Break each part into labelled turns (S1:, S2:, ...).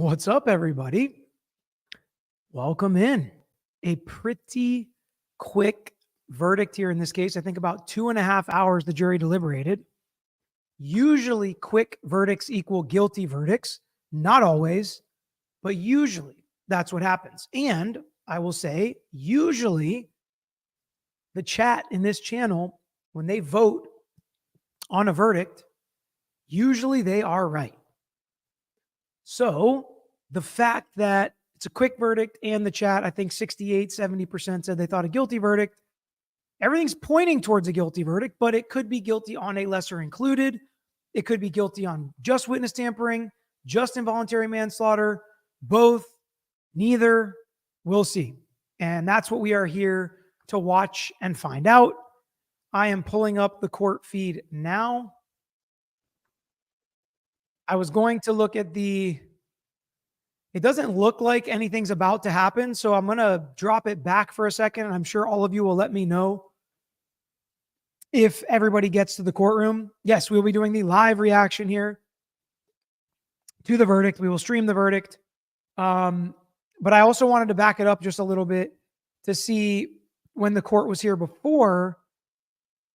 S1: What's up, everybody? Welcome in. A pretty quick verdict here in this case. I think about 2.5 hours the jury deliberated. Usually quick verdicts equal guilty verdicts. Not always, but usually that's what happens. And I will say, usually the chat in this channel, when they vote on a verdict, usually they are right. So the fact that it's a quick verdict and the chat, I think 68, 70% said they thought a guilty verdict. Everything's pointing towards a guilty verdict, but it could be guilty on a lesser included. It could be guilty on just witness tampering, just involuntary manslaughter, both, neither. We'll see. And that's what we are here to watch and find out. I am pulling up the court feed now. I was going to look at it doesn't look like anything's about to happen, so I'm going to drop it back for a second, and I'm sure all of you will let me know if everybody gets to the courtroom. Yes, we'll be doing the live reaction here to the verdict. We will stream the verdict. But I also wanted to back it up just a little bit to see when the court was here before,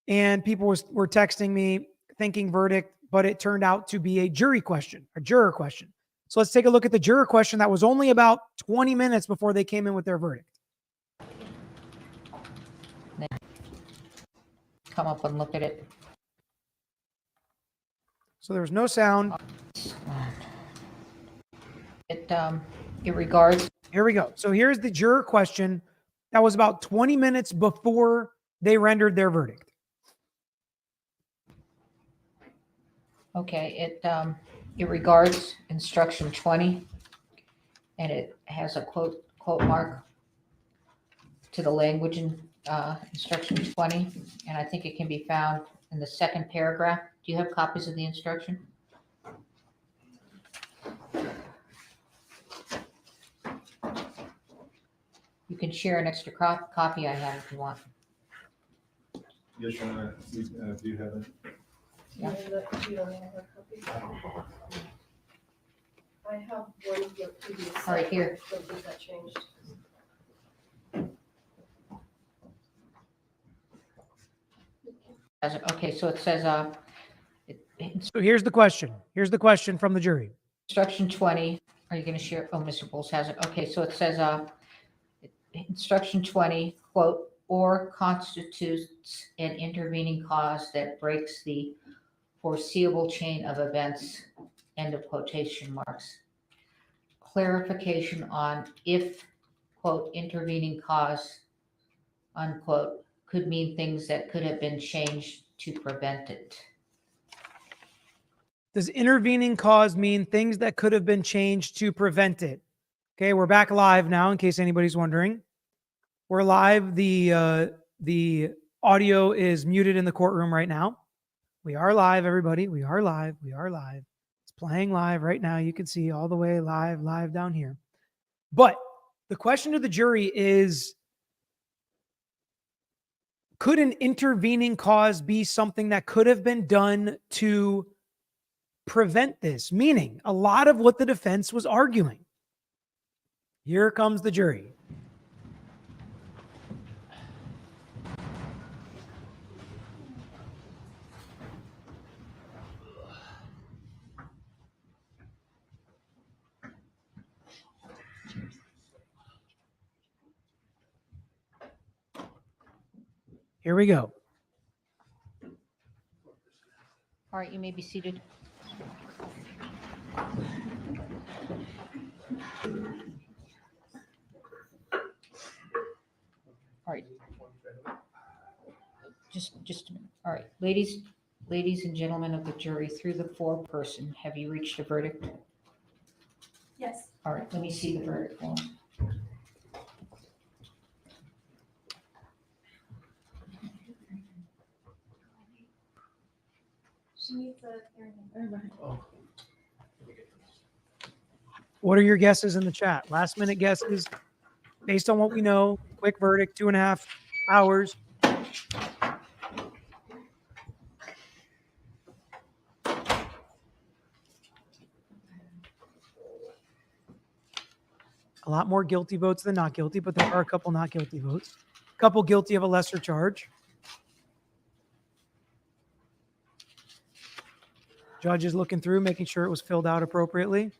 S1: and people were texting me thinking verdict, but it turned out to be a jury question, a juror question. So let's take a look at the juror question that was only about 20 minutes before they came in with their verdict.
S2: Come up and look at it.
S1: So there was no sound.
S2: It regards.
S1: Here we go. So here's the juror question that was about 20 minutes before they rendered their verdict.
S2: Okay, it regards instruction 20, and it has a quote mark to the language in instruction 20, and I think it can be found in the second paragraph. Do you have copies of the instruction? You can share an extra copy I have if you want.
S3: Yes, Your Honor. Do you have it?
S2: Yeah.
S4: You don't have a copy? I have one of the previous.
S2: All right, here.
S4: Don't think that changed.
S2: Okay, so it says,
S1: So here's the question. Here's the question from the jury.
S2: instruction 20, are you going to share? Oh, Mr. Bowles has it. Okay, so it says, instruction 20, quote, or constitutes an intervening cause that breaks the foreseeable chain of events, end of quotation marks. Clarification on if, quote, intervening cause, unquote, could mean things that could have been changed to prevent it.
S1: Does intervening cause mean things that could have been changed to prevent it? Okay, we're back live now in case anybody's wondering. We're live. The audio is muted in the courtroom right now. We are live, everybody. We are live. We are live. It's playing live right now. You can see all the way live down here. But the question to the jury is, could an intervening cause be something that could have been done to prevent this? Meaning, a lot of what the defense was arguing. Here comes the jury. Here we go.
S2: All right, you may be seated. All right. Just a minute. All right, ladies and gentlemen of the jury, through the foreperson, have you reached a verdict?
S4: Yes.
S2: All right, let me see the verdict form.
S4: She needs a hearing.
S1: What are your guesses in the chat? Last minute guesses based on what we know. Quick verdict, 2.5 hours. A lot more guilty votes than not guilty, but there are a couple not guilty votes. A couple guilty of a lesser charge. Judge is looking through, making sure it was filled out appropriately.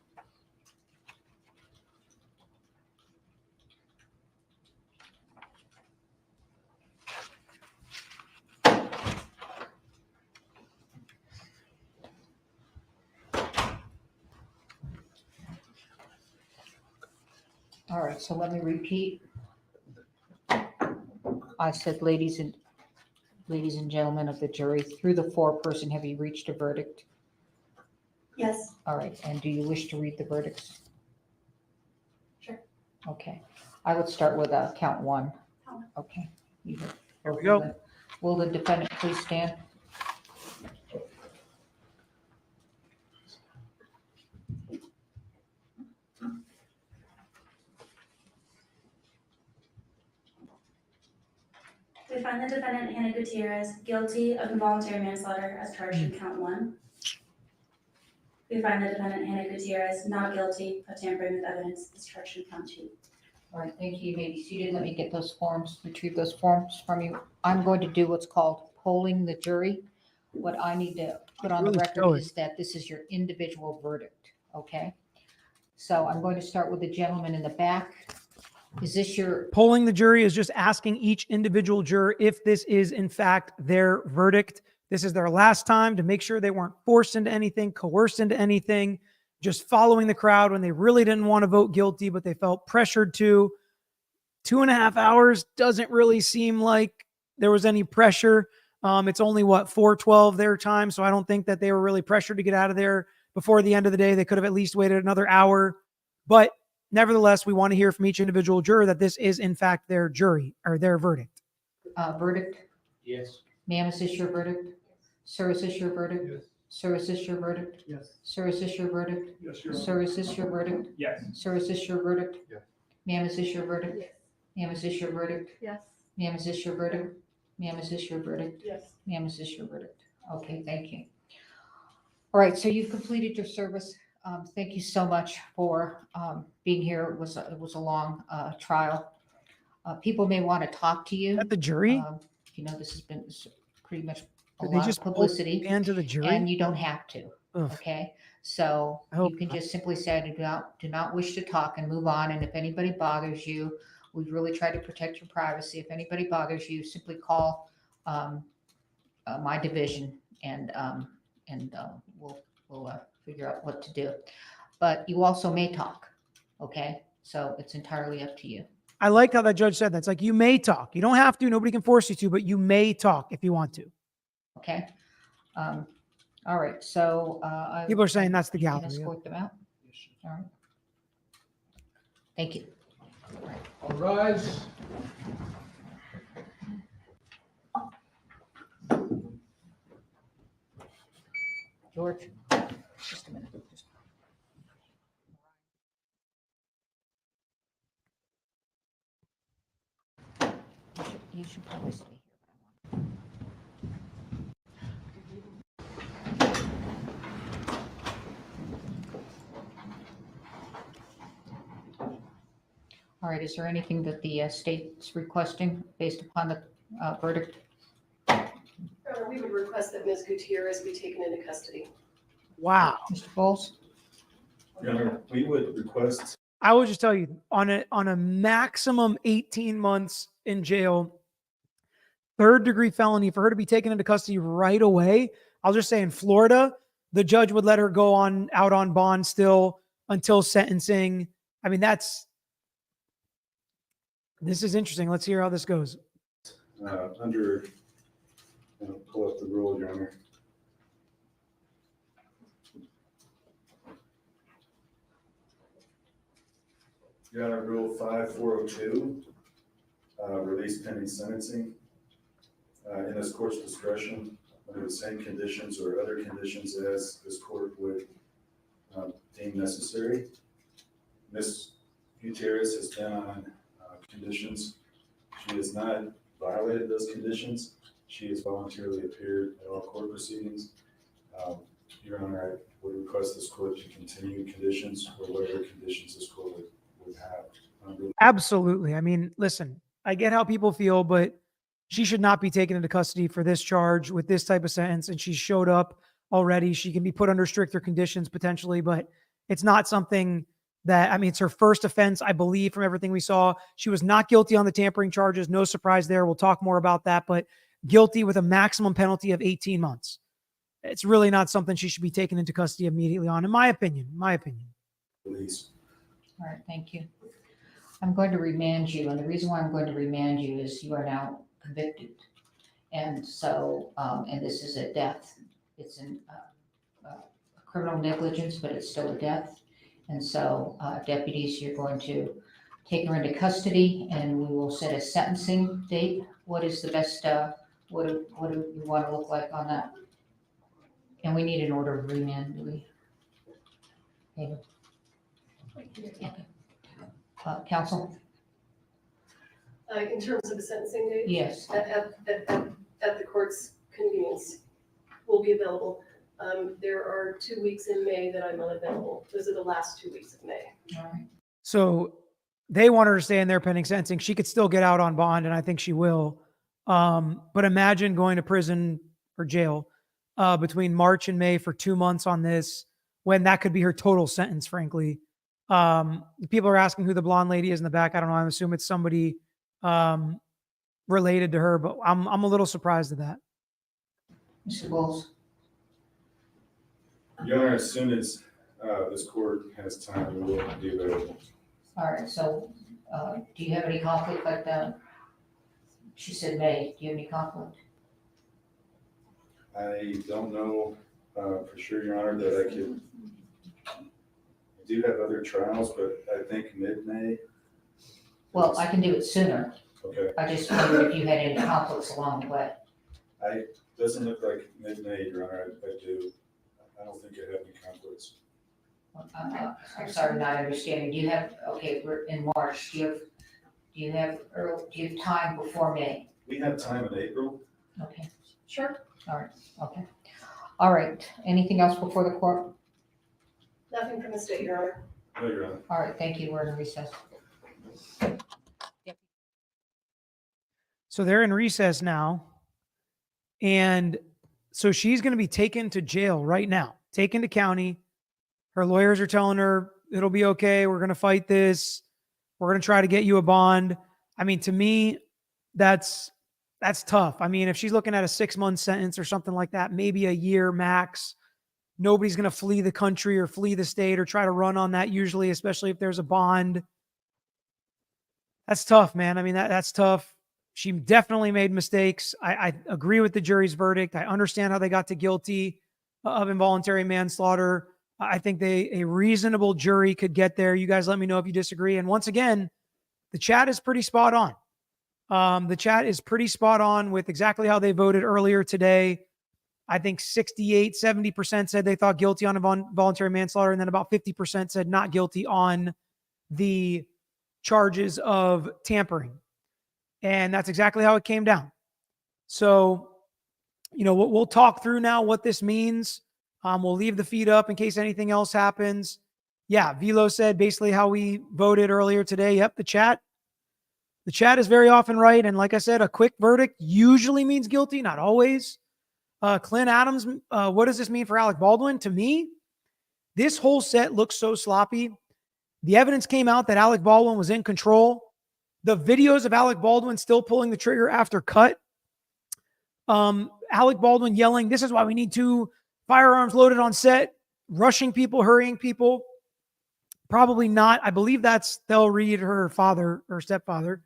S2: All right, so let me repeat. I said, ladies and gentlemen of the jury, through the foreperson, have you reached a verdict?
S5: Yes.
S2: All right, and do you wish to read the verdicts?
S5: Sure.
S2: Okay, I would start with count one.
S5: Count one.
S2: Okay.
S1: Here we go.
S2: Will the defendant please stand?
S5: We find the defendant Hannah Gutierrez guilty of involuntary manslaughter as charged in count one. We find the defendant Hannah Gutierrez not guilty of tampering with evidence as charged in count two.
S2: All right, thank you. You may be seated. Let me get those forms, retrieve those forms from you. I'm going to do what's called polling the jury. What I need to put on the
S1: Really
S2: record
S1: showing.
S2: is that this is your individual verdict, okay? So I'm going to start with the gentleman in the back. Is this your,
S1: Polling the jury is just asking each individual juror if this is in fact their verdict. This is their last time to make sure they weren't forced into anything, coerced into anything, just following the crowd when they really didn't want to vote guilty, but they felt pressured to. 2.5 hours doesn't really seem like there was any pressure. It's only 4:12 their time. So I don't think that they were really pressured to get out of there before the end of the day. They could have at least waited another hour, but nevertheless, we want to hear from each individual juror that this is in fact their jury or their verdict.
S2: verdict?
S3: Yes.
S2: Ma'am, is this your verdict? Sir, is this your verdict?
S3: Yes.
S2: Sir, is this your verdict?
S3: Yes.
S2: Sir, is this your verdict?
S3: Yes, Your
S2: Sir, is this your verdict?
S3: Yes.
S2: Sir, is this your verdict?
S3: Yes.
S2: Ma'am, is this your verdict?
S4: Yes.
S2: Ma'am, is this your verdict?
S4: Yes.
S2: Ma'am, is this your verdict? Ma'am, is this your verdict?
S4: Yes.
S2: Ma'am, is this your verdict? Okay, thank you. All right, so you've completed your service. Thank you so much for being here. It was a long trial. People may want to talk to you.
S1: At the jury,
S2: You know, this has been pretty much a
S1: did they
S2: lot
S1: just
S2: of
S1: poll
S2: publicity,
S1: and to the jury?
S2: and you don't have to.
S1: Ugh.
S2: Okay, so
S1: I hope
S2: you can
S1: not.
S2: just simply say, I do not wish to talk and move on. And if anybody bothers you, we really try to protect your privacy. If anybody bothers you, simply call my division and we'll figure out what to do. But you also may talk, okay? So it's entirely up to you.
S1: I like how that judge said that. It's like you may talk. You don't have to. Nobody can force you to, but you may talk if you want to.
S2: Okay. All right. So
S1: People are saying that's the
S2: you can
S1: gallery. Yeah.
S2: escort them out. All right. Thank you.
S3: All rise.
S2: George, just a minute. You should probably stay here. All right, is there anything that the state's requesting based upon the verdict?
S4: Your Honor, we would request that Ms. Gutierrez be taken into custody.
S1: Wow.
S2: Mr. Bowles?
S3: Your Honor, we would request,
S1: I will just tell you on a maximum 18 months in jail, 3rd-degree felony for her to be taken into custody right away. I'll just say in Florida, the judge would let her go out on bond still until sentencing. I mean, this is interesting. Let's hear how this goes.
S3: pull up the rule, Your Honor. Your Honor, Rule 5402, release pending sentencing. In this court's discretion, under the same conditions or other conditions as this court would deem necessary. Ms. Gutierrez has been on conditions. She has not violated those conditions. She has voluntarily appeared at all court proceedings. Your Honor, I would request this court to continue conditions or whatever conditions this court would would have. Really.
S1: Absolutely. I mean, listen, I get how people feel, but she should not be taken into custody for this charge with this type of sentence. And she showed up already. She can be put under stricter conditions potentially, but it's not something that, I mean, it's her first offense, I believe, from everything we saw. She was not guilty on the tampering charges. No surprise there. We'll talk more about that, but guilty with a maximum penalty of 18 months. It's really not something she should be taken into custody immediately on, in my opinion.
S3: Please.
S2: All right, thank you. I'm going to remand you, and the reason why I'm going to remand you is you are now convicted. And so, and this is a death. It's a criminal negligence, but it's still a death. And so, deputies, you're going to take her into custody, and we will set a sentencing date. What is the best, what do you want to look like on that? And we need an order of remand, do we? David? Okay. Counsel?
S4: In terms of the sentencing date?
S2: Yes.
S4: At the court's convenience, will be available. There are 2 weeks in May that I'm unavailable. Those are the last 2 weeks of May.
S2: All right.
S1: So they want her to stay in there pending sentencing. She could still get out on bond, and I think she will. But imagine going to prison or jail between March and May for 2 months on this, when that could be her total sentence, frankly. People are asking who the blonde lady is in the back. I don't know. I assume it's somebody related to her, but I'm a little surprised at that.
S2: Mr. Bowles?
S3: Your Honor, as soon as this court has time, we will be available.
S2: All right, so do you have any conflict like that? She said May. Do you have any conflict?
S3: I don't know for sure, Your Honor, that I could. I do have other trials, but I think mid-May.
S2: Well, I can do it sooner.
S3: Okay.
S2: I just wondered if you had any conflicts along the way.
S3: Doesn't look like mid-May, Your Honor. I do. I don't think I have any conflicts.
S2: I'm sorry, not understanding. Do you have, okay, we're in March. Do you have time before May?
S3: We have time in April.
S2: Okay,
S4: Sure.
S2: all right, okay. All right, anything else before the court?
S4: Nothing from the state, Your Honor.
S3: No, Your Honor.
S2: All right, thank you. We're in recess.
S1: So they're in recess now. And so she's going to be taken to jail right now, taken to county. Her lawyers are telling her it'll be okay. We're going to fight this. We're going to try to get you a bond. I mean, to me, that's tough. I mean, if she's looking at a 6-month sentence or something like that, maybe a year max, nobody's going to flee the country or flee the state or try to run on that usually, especially if there's a bond. That's tough, man. I mean, that's tough. She definitely made mistakes. I agree with the jury's verdict. I understand how they got to guilty of involuntary manslaughter. I think a reasonable jury could get there. You guys let me know if you disagree. And once again, the chat is pretty spot on. The chat is pretty spot on with exactly how they voted earlier today. I think 70% said they thought guilty on involuntary manslaughter, and then about 50% said not guilty on the charges of tampering. And that's exactly how it came down. So, we'll talk through now what this means. We'll leave the feed up in case anything else happens. Yeah, Velo said basically how we voted earlier today. Yep, the chat is very often right. And like I said, a quick verdict usually means guilty, not always. Clint Adams, what does this mean for Alec Baldwin? To me, this whole set looks so sloppy. The evidence came out that Alec Baldwin was in control. The videos of Alec Baldwin still pulling the trigger after cut. Alec Baldwin yelling, "This is why we need 2 firearms loaded on set," rushing people, hurrying people. Probably not. I believe that's Thel Reed, her father or stepfather.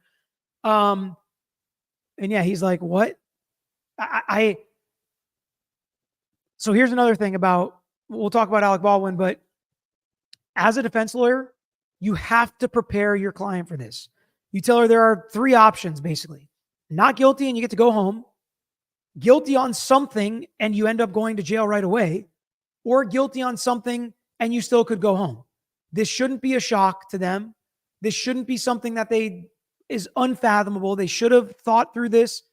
S1: And yeah, he's like, what? So here's another thing we'll talk about Alec Baldwin, but as a defense lawyer, you have to prepare your client for this. You tell her there are 3 options, basically. Not guilty and you get to go home. Guilty on something and you end up going to jail right away. Or guilty on something and you still could go home. This shouldn't be a shock to them. This shouldn't be something that is unfathomable. They should have thought through this.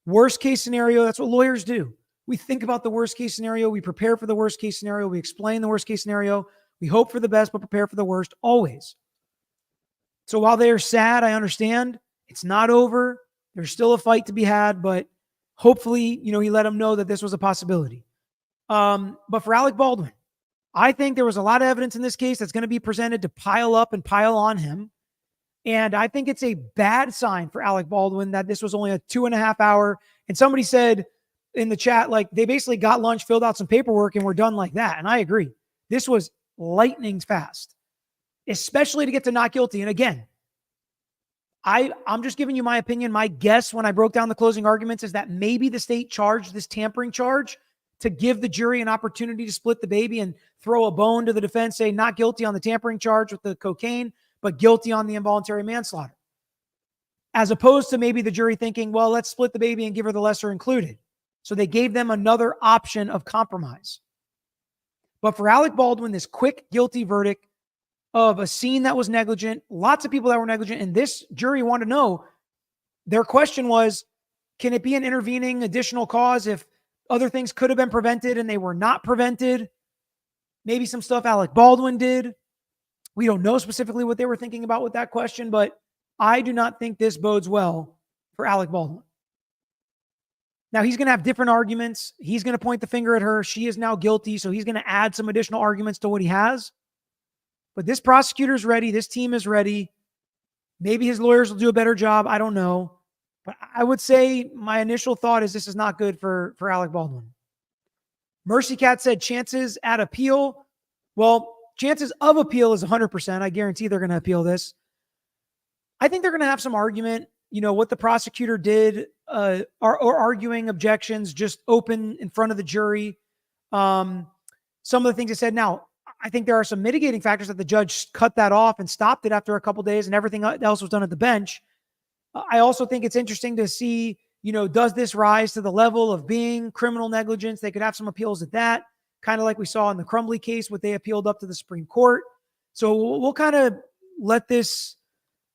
S1: Worst case scenario, that's what lawyers do. We think about the worst case scenario. We prepare for the worst case scenario. We explain the worst case scenario. We hope for the best, but prepare for the worst always. So while they're sad, I understand it's not over. There's still a fight to be had, but hopefully, he let them know that this was a possibility. But for Alec Baldwin, I think there was a lot of evidence in this case that's going to be presented to pile up and pile on him. And I think it's a bad sign for Alec Baldwin that this was only a 2.5 hour. And somebody said in the chat, like, they basically got lunch, filled out some paperwork, and we're done like that. And I agree. This was lightning fast, especially to get to not guilty. And again, I'm just giving you my opinion. My guess when I broke down the closing arguments is that maybe the state charged this tampering charge to give the jury an opportunity to split the baby and throw a bone to the defense, say not guilty on the tampering charge with the cocaine, but guilty on the involuntary manslaughter. As opposed to maybe the jury thinking, well, let's split the baby and give her the lesser included. So they gave them another option of compromise. But for Alec Baldwin, this quick guilty verdict of a scene that was negligent, lots of people that were negligent, and this jury wanted to know, their question was, can it be an intervening additional cause if other things could have been prevented and they were not prevented? Maybe some stuff Alec Baldwin did. We don't know specifically what they were thinking about with that question, but I do not think this bodes well for Alec Baldwin. Now, he's going to have different arguments. He's going to point the finger at her. She is now guilty, so he's going to add some additional arguments to what he has. But this prosecutor's ready. This team is ready. Maybe his lawyers will do a better job. I don't know. But I would say my initial thought is this is not good for Alec Baldwin. Mercy Cat said chances at appeal. Well, chances of appeal is 100%. I guarantee they're going to appeal this. I think they're going to have some argument. What the prosecutor did, or arguing objections just open in front of the jury. Some of the things they said. Now, I think there are some mitigating factors that the judge cut that off and stopped it after a couple days and everything else was done at the bench. I also think it's interesting to see, does this rise to the level of being criminal negligence? They could have some appeals at that, kind of like we saw in the Crumbly case, what they appealed up to the Supreme Court. So we'll kind of let this,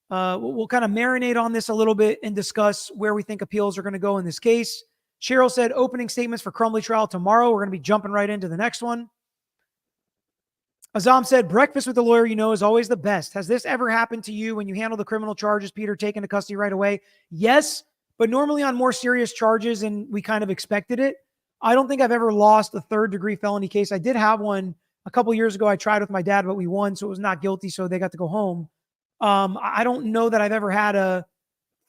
S1: we'll kind of marinate on this a little bit and discuss where we think appeals are going to go in this case. Cheryl said opening statements for Crumbly trial tomorrow. We're going to be jumping right into the next one. Azam said, breakfast with the lawyer is always the best. Has this ever happened to you when you handle the criminal charges, Peter, taken to custody right away? Yes, but normally on more serious charges, and we kind of expected it. I don't think I've ever lost a third-degree felony case. I did have one a couple years ago. I tried with my dad, but we won, so it was not guilty, so they got to go home. I don't know that I've ever had a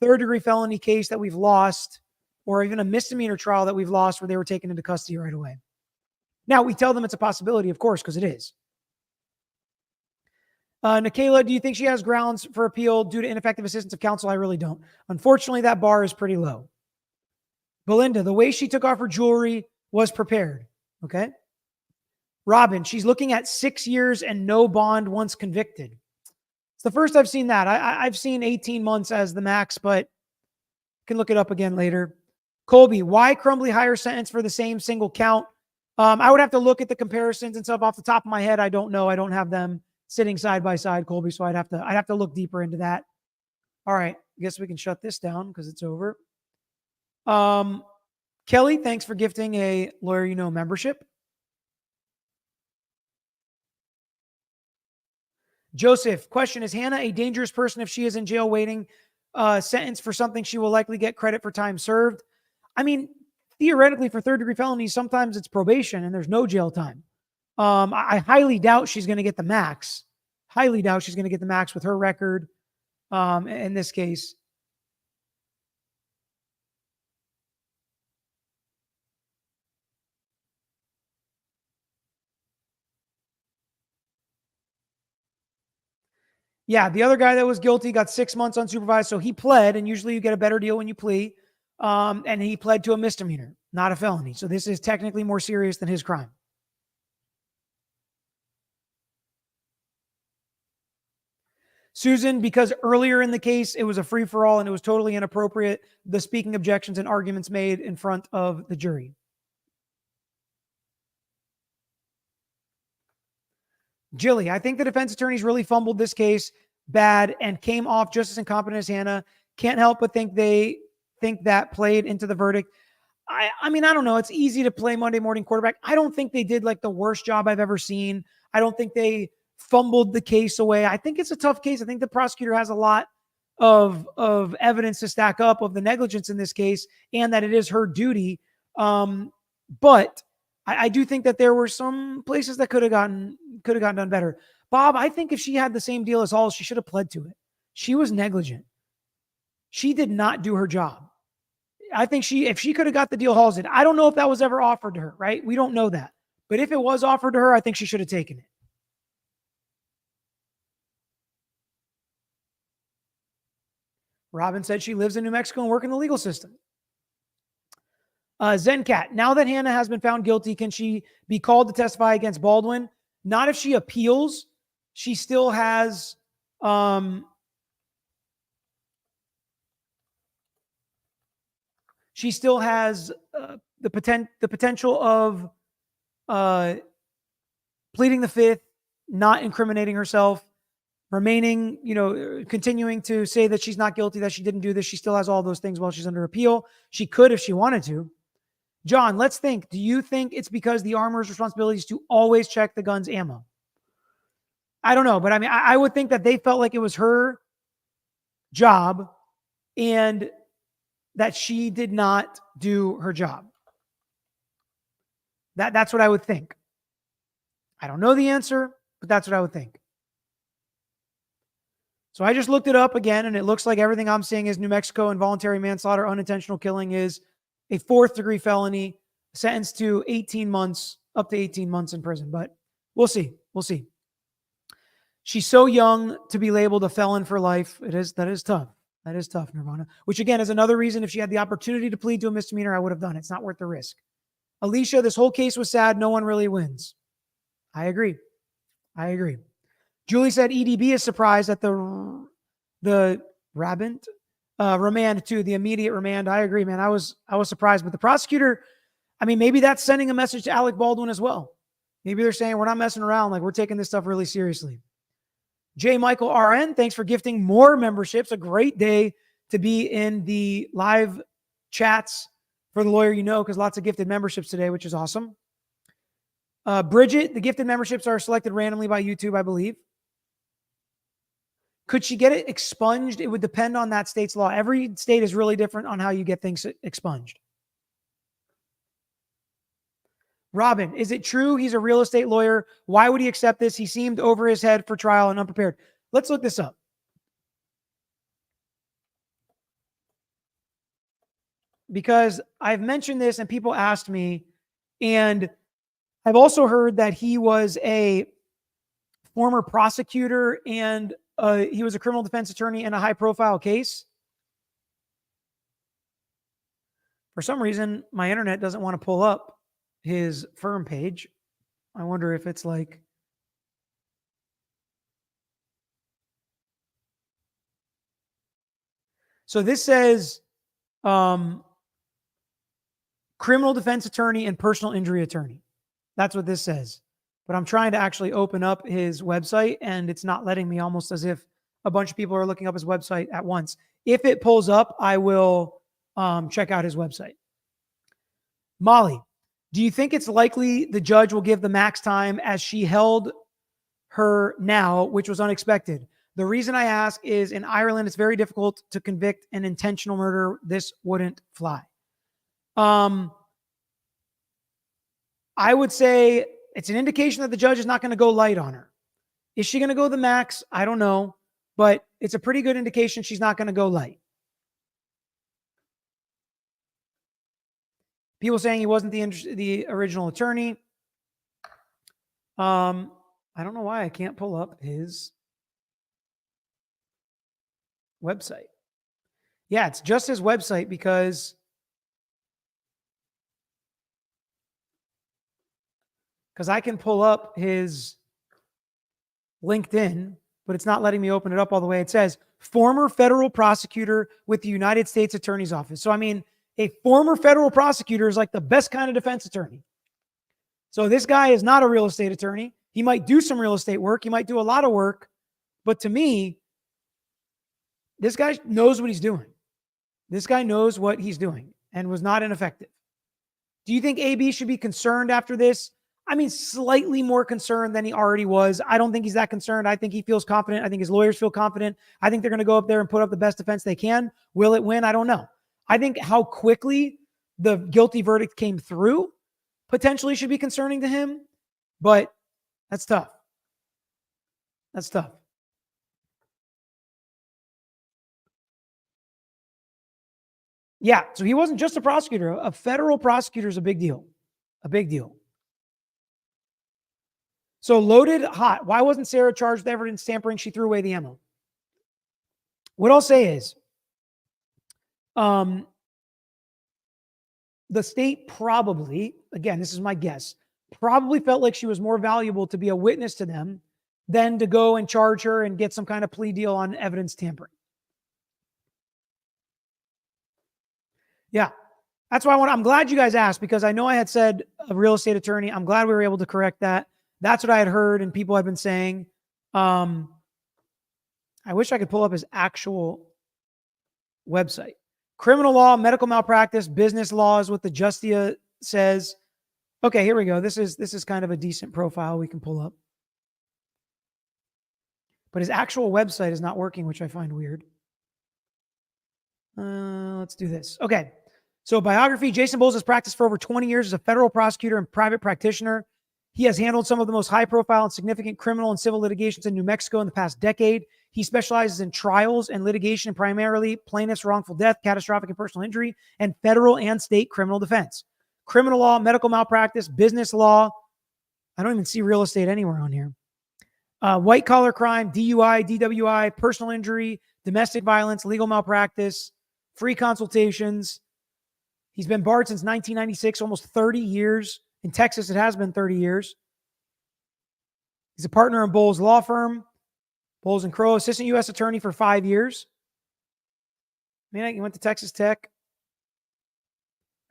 S1: third-degree felony case that we've lost, or even a misdemeanor trial that we've lost where they were taken into custody right away. Now, we tell them it's a possibility, of course, because it is. Nikayla, do you think she has grounds for appeal due to ineffective assistance of counsel? I really don't. Unfortunately, that bar is pretty low. Belinda, the way she took off her jewelry was prepared. Okay. Robin, she's looking at 6 years and no bond once convicted. It's the first I've seen that. I've seen 18 months as the max, but can look it up again later. Colby, why Crumbly higher sentence for the same single count? I would have to look at the comparisons and stuff off the top of my head. I don't know. I don't have them sitting side by side, Colby. So I'd have to look deeper into that. All right. I guess we can shut this down because it's over. Kelly, thanks for gifting a Lawyer membership. Joseph, question, is Hannah a dangerous person if she is in jail waiting sentence for something she will likely get credit for time served? I mean, theoretically for third-degree felonies, sometimes it's probation and there's no jail time. I highly doubt she's going to get the max. Highly doubt she's going to get the max with her record in this case. Yeah, the other guy that was guilty got 6 months unsupervised, so he pled, and usually you get a better deal when you plea, and he pled to a misdemeanor, not a felony. So this is technically more serious than his crime. Susan, because earlier in the case, it was a free-for-all and it was totally inappropriate, the speaking objections and arguments made in front of the jury. Jilly, I think the defense attorneys really fumbled this case bad and came off just as incompetent as Hannah. Can't help but think that played into the verdict. I mean, I don't know. It's easy to play Monday morning quarterback. I don't think they did like the worst job I've ever seen. I don't think they fumbled the case away. I think it's a tough case. I think the prosecutor has a lot of evidence to stack up of the negligence in this case, and that it is her duty. But I do think that there were some places that could have gotten done better. Bob, I think if she had the same deal as Halls, she should have pled to it. She was negligent. She did not do her job. I think if she could have got the deal Halls did, I don't know if that was ever offered to her, right? We don't know that. But if it was offered to her, I think she should have taken it. Robin said she lives in New Mexico and works in the legal system. Zencat, now that Hannah has been found guilty, can she be called to testify against Baldwin? Not if she appeals. She still has the potential of pleading the fifth, not incriminating herself, remaining, continuing to say that she's not guilty, that she didn't do this. She still has all those things while she's under appeal. She could if she wanted to. John, let's think. Do you think it's because the armorer's responsibility is to always check the gun's ammo? I don't know, but I mean, I would think that they felt like it was her job and that she did not do her job. That's what I would think. I don't know the answer, but that's what I would think. So I just looked it up again, and it looks like everything I'm seeing is New Mexico involuntary manslaughter, unintentional killing is a 4th-degree felony, sentenced to 18 months, up to 18 months in prison. But we'll see. We'll see. She's so young to be labeled a felon for life. That is tough. That is tough, Nirvana. Which, again, is another reason if she had the opportunity to plead to a misdemeanor, I would have done it. It's not worth the risk. Alicia, this whole case was sad. No one really wins. I agree. Julie said EDB is surprised at the remand too, the immediate remand. I agree, man. I was surprised, but the prosecutor, I mean, maybe that's sending a message to Alec Baldwin as well. Maybe they're saying we're not messing around. Like, we're taking this stuff really seriously. J. Michael RN, thanks for gifting more memberships. A great day to be in the live chats for the lawyer, because lots of gifted memberships today, which is awesome. Bridget, the gifted memberships are selected randomly by YouTube, I believe. Could she get it expunged? It would depend on that state's law. Every state is really different on how you get things expunged. Robin, is it true he's a real estate lawyer? Why would he accept this? He seemed over his head for trial and unprepared. Let's look this up. Because I've mentioned this and people asked me, and I've also heard that he was a former prosecutor and he was a criminal defense attorney in a high-profile case. For some reason, my internet doesn't want to pull up his firm page. I wonder if it's like... So this says criminal defense attorney and personal injury attorney. That's what this says. But I'm trying to actually open up his website, and it's not letting me, almost as if a bunch of people are looking up his website at once. If it pulls up, I will check out his website. Molly, do you think it's likely the judge will give the max time as she held her now, which was unexpected? The reason I ask is in Ireland, it's very difficult to convict an intentional murder. This wouldn't fly. I would say it's an indication that the judge is not going to go light on her. Is she going to go the max? I don't know, but it's a pretty good indication she's not going to go light. People saying he wasn't the original attorney. I don't know why I can't pull up his website. Yeah, it's just his website because I can pull up his LinkedIn, but it's not letting me open it up all the way. It says former federal prosecutor with the United States Attorney's Office. So, I mean, a former federal prosecutor is like the best kind of defense attorney. So this guy is not a real estate attorney. He might do some real estate work. He might do a lot of work. But to me, this guy knows what he's doing. This guy knows what he's doing and was not ineffective. Do you think AB should be concerned after this? I mean, slightly more concerned than he already was. I don't think he's that concerned. I think he feels confident. I think his lawyers feel confident. I think they're going to go up there and put up the best defense they can. Will it win? I don't know. I think how quickly the guilty verdict came through potentially should be concerning to him, but that's tough. That's tough. Yeah, so he wasn't just a prosecutor. A federal prosecutor is a big deal. A big deal. So loaded hot. Why wasn't Sarah charged with evidence tampering? She threw away the ammo. What I'll say is, the state probably, again, this is my guess, probably felt like she was more valuable to be a witness to them than to go and charge her and get some kind of plea deal on evidence tampering. Yeah, that's why I'm glad you guys asked, because I know I had said a real estate attorney. I'm glad we were able to correct that. That's what I had heard and people had been saying. I wish I could pull up his actual website. Criminal law, medical malpractice, business law is what the Justia says. Okay, here we go. This is kind of a decent profile we can pull up. But his actual website is not working, which I find weird. Let's do this. Okay. So biography, Jason Bowles has practiced for over 20 years as a federal prosecutor and private practitioner. He has handled some of the most high-profile and significant criminal and civil litigations in New Mexico in the past decade. He specializes in trials and litigation, primarily plaintiffs' wrongful death, catastrophic and personal injury, and federal and state criminal defense. Criminal law, medical malpractice, business law. I don't even see real estate anywhere on here. White-collar crime, DUI, DWI, personal injury, domestic violence, legal malpractice, free consultations. He's been barred since 1996, almost 30 years. In Texas, it has been 30 years. He's a partner in Bowles Law Firm, Bowles and Crow, assistant U.S. attorney for 5 years. Man, he went to Texas Tech.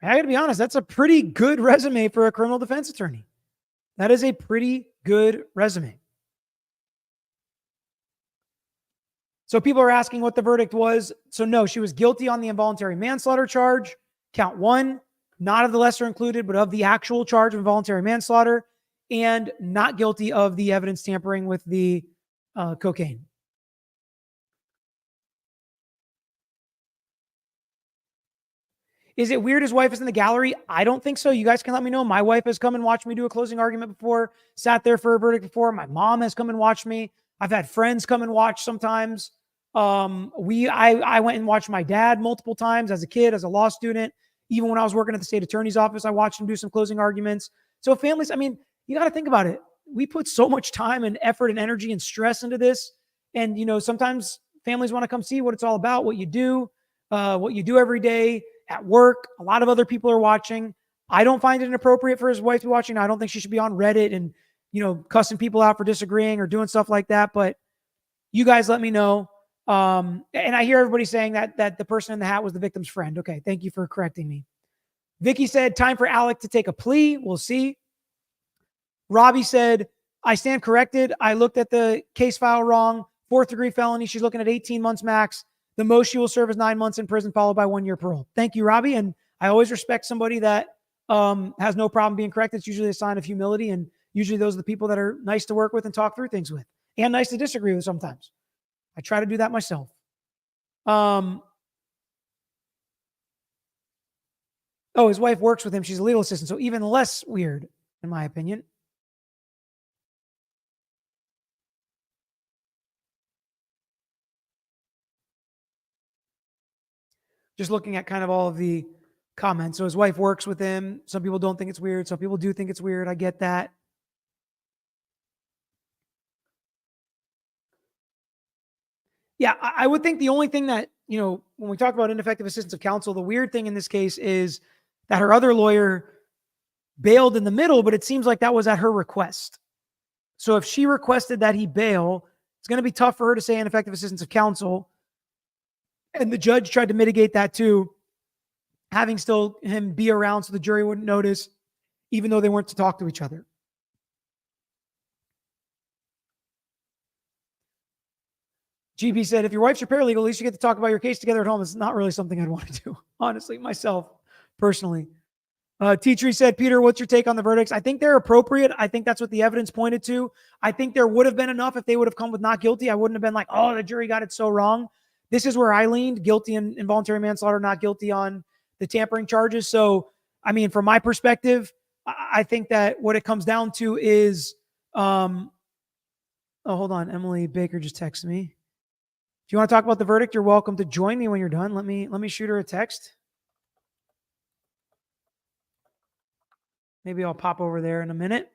S1: I got to be honest, that's a pretty good resume for a criminal defense attorney. That is a pretty good resume. So people are asking what the verdict was. So no, she was guilty on the involuntary manslaughter charge, count 1. Not of the lesser included, but of the actual charge of involuntary manslaughter, and not guilty of the evidence tampering with the cocaine. Is it weird his wife is in the gallery? I don't think so. You guys can let me know. My wife has come and watched me do a closing argument before, sat there for a verdict before. My mom has come and watched me. I've had friends come and watch sometimes. I went and watched my dad multiple times as a kid, as a law student. Even when I was working at the state attorney's office, I watched him do some closing arguments. So families, I mean, you got to think about it. We put so much time and effort and energy and stress into this. And, you know, sometimes families want to come see what it's all about, what you do every day at work. A lot of other people are watching. I don't find it inappropriate for his wife to be watching. I don't think she should be on Reddit and, you know, cussing people out for disagreeing or doing stuff like that. But you guys let me know. And I hear everybody saying that the person in the hat was the victim's friend. Okay, thank you for correcting me. Vicky said, time for Alec to take a plea. We'll see. Robbie said, I stand corrected. I looked at the case file wrong. 4th-degree felony. She's looking at 18 months max. The most she will serve is 9 months in prison, followed by 1 year parole. Thank you, Robbie. And I always respect somebody that has no problem being corrected. It's usually a sign of humility. And usually those are the people that are nice to work with and talk through things with, and nice to disagree with sometimes. I try to do that myself. Oh, his wife works with him. She's a legal assistant. So even less weird, in my opinion. Just looking at kind of all of the comments. So his wife works with him. Some people don't think it's weird. Some people do think it's weird. I get that. Yeah, I would think the only thing that, you know, when we talk about ineffective assistance of counsel, the weird thing in this case is that her other lawyer bailed in the middle, but it seems like that was at her request. So if she requested that he bail, it's going to be tough for her to say ineffective assistance of counsel. And the judge tried to mitigate that too, having still him be around so the jury wouldn't notice, even though they weren't to talk to each other. GP said, if your wife's your paralegal, at least you get to talk about your case together at home. It's not really something I'd want to do, honestly, myself, personally. Tea Tree said, Peter, what's your take on the verdicts? I think they're appropriate. I think that's what the evidence pointed to. I think there would have been enough if they would have come with not guilty. I wouldn't have been like, oh, the jury got it so wrong. This is where I leaned, guilty in involuntary manslaughter, not guilty on the tampering charges. So, I mean, from my perspective, I think that what it comes down to is, oh, hold on. Emily Baker just texted me. If you want to talk about the verdict, you're welcome to join me when you're done. Let me shoot her a text. Maybe I'll pop over there in a minute.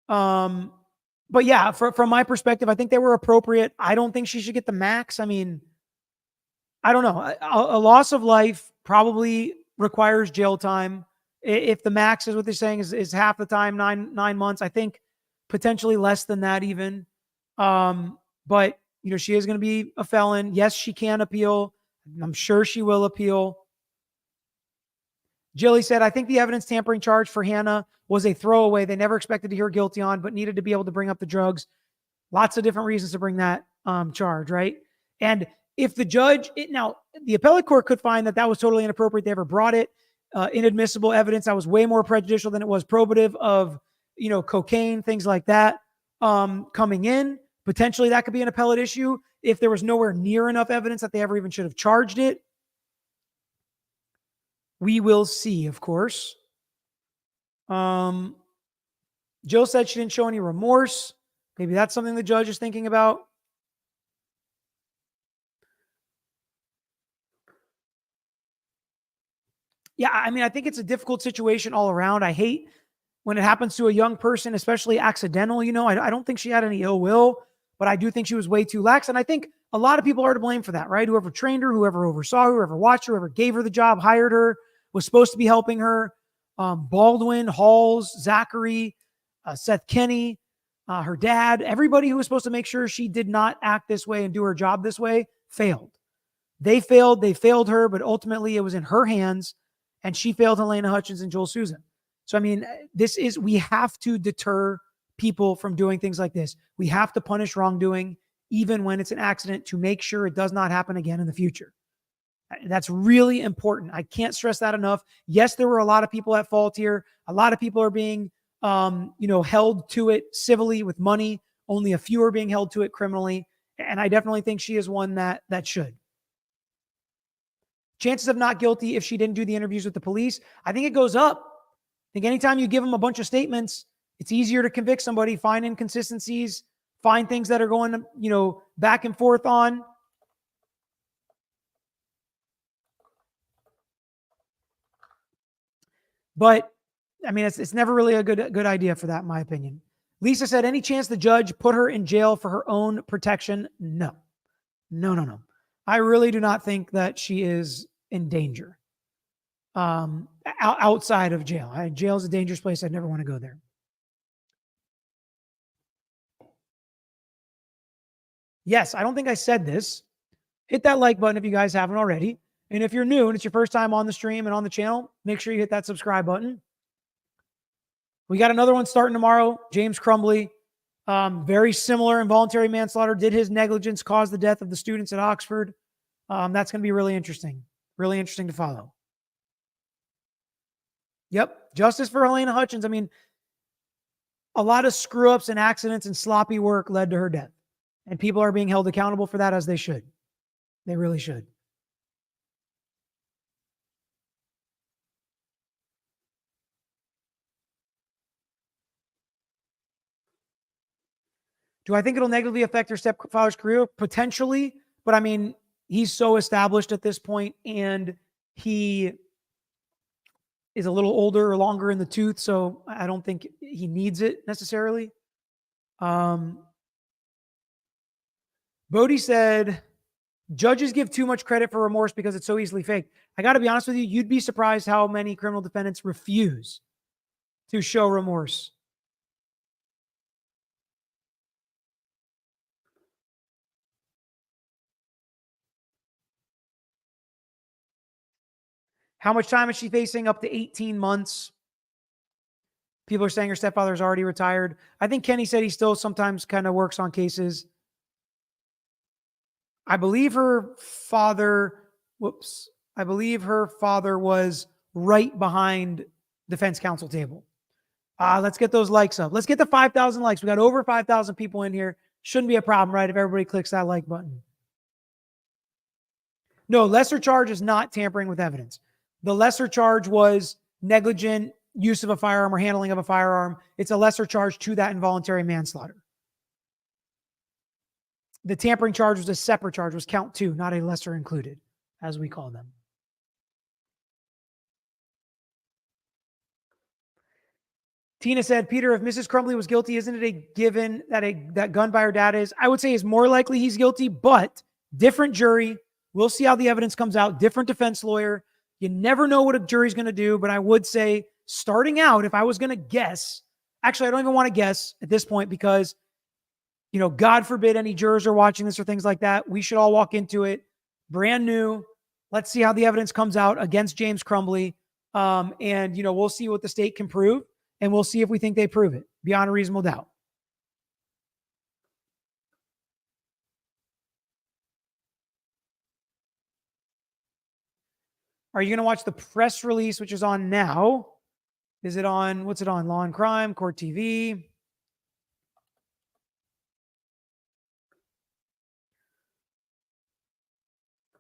S1: But yeah, from my perspective, I think they were appropriate. I don't think she should get the max. I mean, I don't know. A loss of life probably requires jail time. If the max is what they're saying is half the time, nine months, I think potentially less than that even. But you know, she is going to be a felon. Yes, she can appeal. I'm sure she will appeal. Jilly said, I think the evidence tampering charge for Hannah was a throwaway. They never expected to hear guilty on, but needed to be able to bring up the drugs. Lots of different reasons to bring that charge, right? And if the judge, now the appellate court could find that that was totally inappropriate. They ever brought it, inadmissible evidence that was way more prejudicial than it was probative of, you know, cocaine, things like that coming in. Potentially that could be an appellate issue if there was nowhere near enough evidence that they ever even should have charged it. We will see, of course. Jill said she didn't show any remorse. Maybe that's something the judge is thinking about. Yeah, I mean, I think it's a difficult situation all around. I hate when it happens to a young person, especially accidental. You know, I don't think she had any ill will, but I do think she was way too lax. And I think a lot of people are to blame for that, right? Whoever trained her, whoever oversaw her, whoever watched her, whoever gave her the job, hired her, was supposed to be helping her. Baldwin, Halls, Zachary, Seth Kenny, her dad, everybody who was supposed to make sure she did not act this way and do her job this way failed. They failed her, but ultimately it was in her hands, and she failed Helena Hutchins and Joel Souza. So, I mean, we have to deter people from doing things like this. We have to punish wrongdoing, even when it's an accident, to make sure it does not happen again in the future. That's really important. I can't stress that enough. Yes, there were a lot of people at fault here. A lot of people are being, held to it civilly with money. Only a few are being held to it criminally. And I definitely think she is one that should. Chances of not guilty if she didn't do the interviews with the police, I think it goes up. I think anytime you give them a bunch of statements, it's easier to convict somebody, find inconsistencies, find things that are going, back and forth on. But I mean, it's never really a good idea for that, in my opinion. Lisa said, any chance the judge put her in jail for her own protection? No. I really do not think that she is in danger outside of jail. Jail is a dangerous place. I'd never want to go there. Yes, I don't think I said this. Hit that like button if you guys haven't already. And if you're new and it's your first time on the stream and on the channel, make sure you hit that subscribe button. We got another one starting tomorrow. James Crumbly, very similar involuntary manslaughter. Did his negligence cause the death of the students at Oxford? That's going to be really interesting. Really interesting to follow. Yep. Justice for Helena Hutchins. I mean, a lot of screw-ups and accidents and sloppy work led to her death. And people are being held accountable for that, as they should. They really should. Do I think it'll negatively affect her stepfather's career? Potentially. But I mean, he's so established at this point, and he is a little older or longer in the tooth, so I don't think he needs it necessarily. Bodie said, judges give too much credit for remorse because it's so easily faked. I got to be honest with you, you'd be surprised how many criminal defendants refuse to show remorse. How much time is she facing? Up to 18 months. People are saying her stepfather is already retired. I think Kenny said he still sometimes kind of works on cases. I believe her father was right behind defense counsel table. Let's get those likes up. Let's get the 5,000 likes. We got over 5,000 people in here. Shouldn't be a problem, right? If everybody clicks that like button. No, lesser charge is not tampering with evidence. The lesser charge was negligent use of a firearm or handling of a firearm. It's a lesser charge to that involuntary manslaughter. The tampering charge was a separate charge, was count 2, not a lesser included, as we call them. Tina said, Peter, if Mrs. Crumbly was guilty, isn't it a given that gun buyer data is? I would say is more likely he's guilty, but different jury. We'll see how the evidence comes out. Different defense lawyer. You never know what a jury's going to do, but I would say starting out, if I was going to guess, actually, I don't even want to guess at this point because, you know, God forbid any jurors are watching this or things like that. We should all walk into it brand new. Let's see how the evidence comes out against James Crumbly. And, you know, we'll see what the state can prove. And we'll see if we think they prove it beyond a reasonable doubt. Are you going to watch the press release, which is on now? Is it on, what's it on? Law and Crime, Court TV?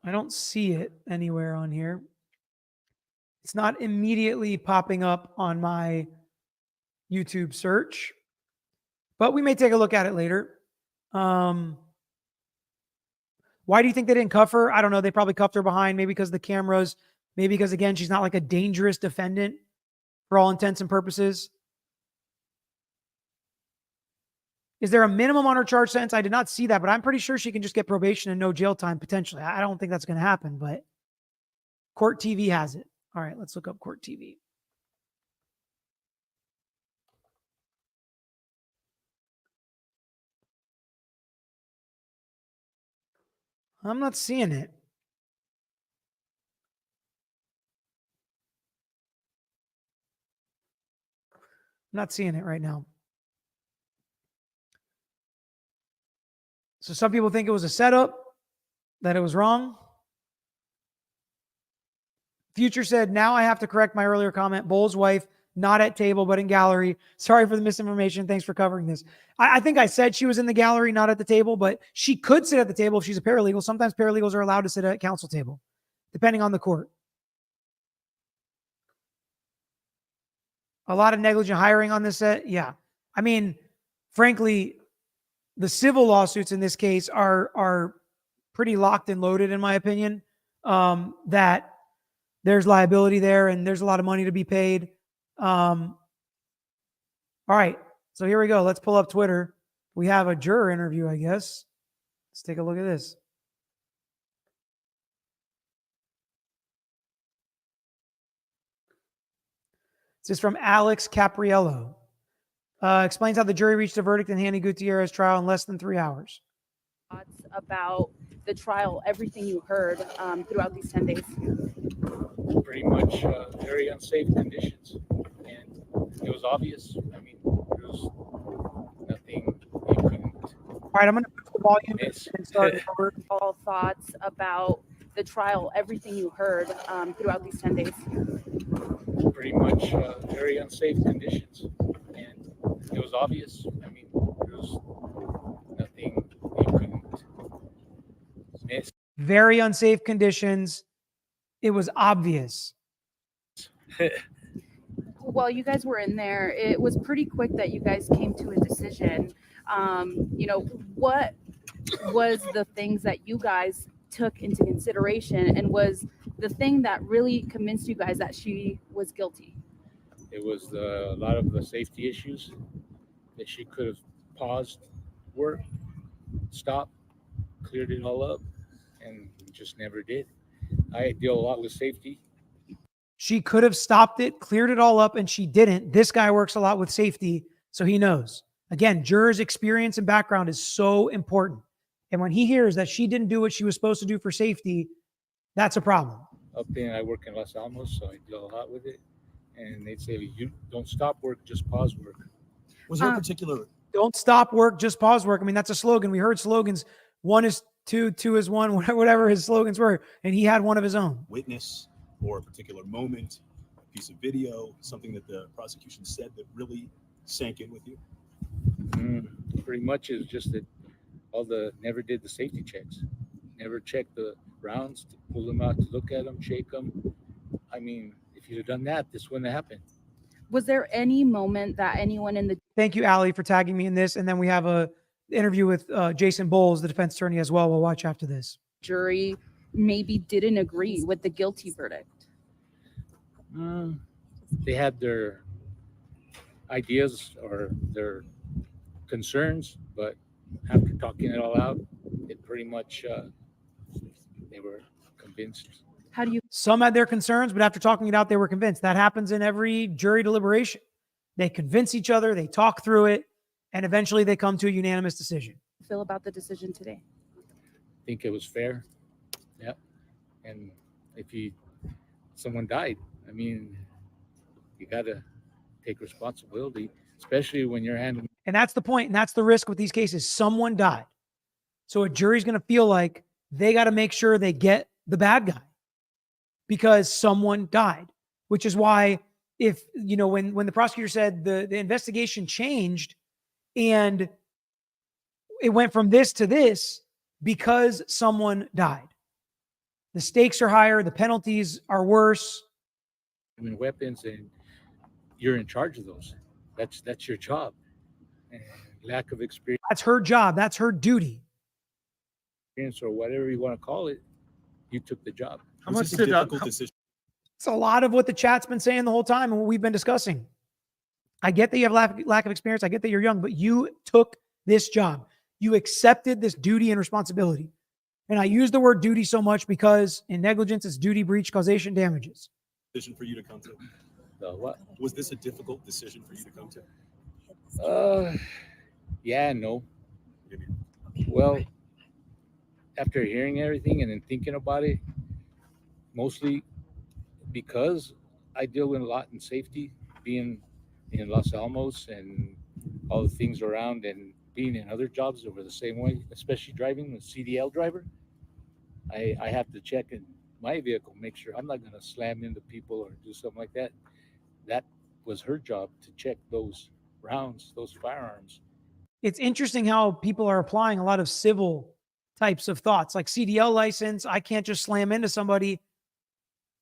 S1: I don't see it anywhere on here. It's not immediately popping up on my YouTube search, but we may take a look at it later. Why do you think they didn't cuff her? I don't know. They probably cuffed her behind, maybe because of the cameras, maybe because, again, she's not like a dangerous defendant for all intents and purposes. Is there a minimum on her charge sentence? I did not see that, but I'm pretty sure she can just get probation and no jail time potentially. I don't think that's going to happen, but Court TV has it. All right, let's look up Court TV. I'm not seeing it. I'm not seeing it right now. So some people think it was a setup, that it was wrong. Future said, now I have to correct my earlier comment. Bull's wife, not at table, but in gallery. Sorry for the misinformation. Thanks for covering this. I think I said she was in the gallery, not at the table, but she could sit at the table if she's a paralegal. Sometimes paralegals are allowed to sit at counsel table, depending on the court. A lot of negligent hiring on this set. Yeah. I mean, frankly, the civil lawsuits in this case are pretty locked and loaded, in my opinion, that there's liability there and there's a lot of money to be paid. All right. So here we go. Let's pull up Twitter. We have a juror interview, I guess. Let's take a look at this. This is from Alex Capriello. Explains how the jury reached a verdict in Hanny Gutierrez trial in less than 3 hours.
S6: Thoughts about the trial, everything you heard throughout these 10 days?
S7: Pretty much very unsafe conditions, and it was obvious. I mean, there was nothing you couldn't
S1: All right, I'm going to put the volume
S7: miss.
S1: and start over.
S6: All thoughts about the trial, everything you heard throughout these 10 days?
S7: Pretty much very unsafe conditions, and it was obvious. I mean, there was nothing you couldn't miss.
S1: Very unsafe conditions. It was obvious.
S6: While you guys were in there, it was pretty quick that you guys came to a decision. What was the things that you guys took into consideration, and was the thing that really convinced you guys that she was guilty?
S7: It was a lot of the safety issues that she could have paused work, stopped, cleared it all up, and just never did. I deal a lot with safety.
S1: She could have stopped it, cleared it all up, and she didn't. This guy works a lot with safety, so he knows. Again, jurors' experience and background is so important. And when he hears that she didn't do what she was supposed to do for safety, that's a problem.
S7: Up there, I work in Los Alamos, so I deal a lot with it. And they'd say, you don't stop work, just pause work.
S8: Was there a particular
S1: Don't stop work, just pause work. I mean, that's a slogan. We heard slogans. 1 is 2, 2 is 1, whatever his slogans were. And he had one of his own.
S8: witness or a particular moment piece of video, something that the prosecution said that really sank in with you?
S7: Pretty much is just that never did the safety checks, never checked the rounds, to pull them out, to look at them, shake them. I mean, if you'd have done that, this wouldn't have happened.
S6: Was there any moment that anyone in the
S1: Thank you, Allie, for tagging me in this. And then we have a interview with Jason Bowles, the defense attorney, as well. We'll watch after this.
S6: jury maybe didn't agree with the guilty verdict?
S7: They had their ideas or their concerns, but after talking it all out, it pretty much they were convinced.
S6: How do you
S1: Some had their concerns, but after talking it out, they were convinced. That happens in every jury deliberation. They convince each other, they talk through it, and eventually they come to a unanimous decision.
S6: feel about the decision today?
S7: Think it was fair. Yep. And if someone died, I mean, you got to take responsibility, especially when you're handling.
S1: And that's the point, and that's the risk with these cases. Someone died. So a jury's going to feel like they got to make sure they get the bad guy because someone died, which is why if, you know, when the prosecutor said the investigation changed and it went from this to this because someone died. The stakes are higher, the penalties are worse.
S7: Weapons, and you're in charge of those. That's your job. And lack of experience
S1: That's her job. That's her duty.
S7: or whatever you want to call it, you took the job.
S8: How much did difficult decision?
S1: It's a lot of what the chat's been saying the whole time and what we've been discussing. I get that you have lack of experience. I get that you're young, but you took this job. You accepted this duty and responsibility. And I use the word duty so much because in negligence, it's duty, breach, causation, damages.
S8: Decision for you to come to?
S7: What?
S8: Was this a difficult decision for you to come to?
S7: Yeah, no. Well, after hearing everything and then thinking about it, mostly because I deal with a lot in safety, being in Los Alamos and all the things around, and being in other jobs that were the same way, especially driving a CDL driver. I have to check in my vehicle, make sure I'm not going to slam into people or do something like that. That was her job, to check those rounds, those firearms.
S1: It's interesting how people are applying a lot of civil types of thoughts, like CDL license. I can't just slam into somebody.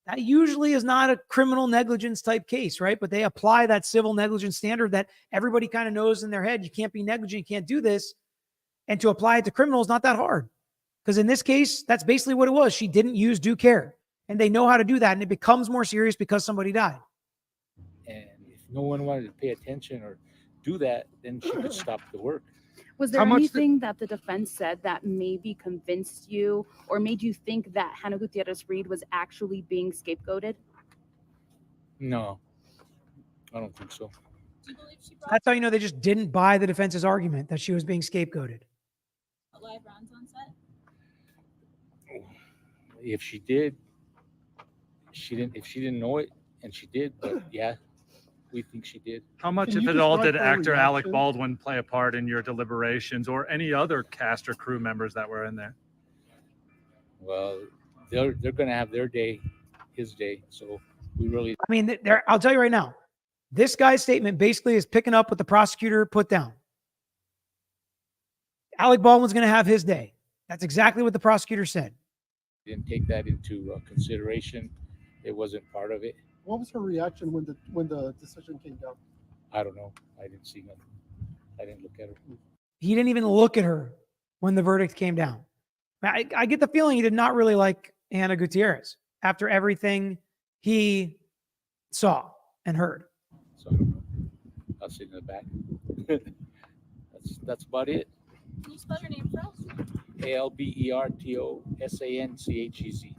S1: That usually is not a criminal negligence type case, right? But they apply that civil negligence standard that everybody kind of knows in their head. You can't be negligent. You can't do this. And to apply it to criminal is not that hard. Because in this case, that's basically what it was. She didn't use due care. And they know how to do that. And it becomes more serious because somebody died.
S7: And if no one wanted to pay attention or do that, then she could stop the work.
S6: Was there anything that the defense said that maybe convinced you or made you think that Hannah Gutierrez Reed was actually being scapegoated?
S7: No, I don't think so.
S1: That's how you know they just didn't buy the defense's argument that she was being scapegoated.
S9: Live rounds on set?
S7: If she did, she didn't. If she didn't know it, and she did, but yeah, we think she did.
S10: How much,
S11: Can
S10: if
S11: you
S10: at all,
S11: describe
S10: did
S11: her
S10: actor Alec
S11: reaction?
S10: Baldwin play a part in your deliberations, or any other cast or crew members that were in there?
S7: Well, they're going to have their day, his day. So we really.
S1: I mean, I'll tell you right now, this guy's statement basically is picking up what the prosecutor put down. Alec Baldwin's going to have his day. That's exactly what the prosecutor said.
S7: Didn't take that into consideration. It wasn't part of it.
S11: What was her reaction when the decision came down?
S7: I don't know. I didn't see nothing. I didn't look at her.
S1: He didn't even look at her when the verdict came down. I get the feeling he did not really like Hannah Gutierrez after everything he saw and heard.
S7: So I don't know. I'll sit in the back. That's about it.
S9: Can you spell your name for us?
S7: ALBERTOSANCHEZ.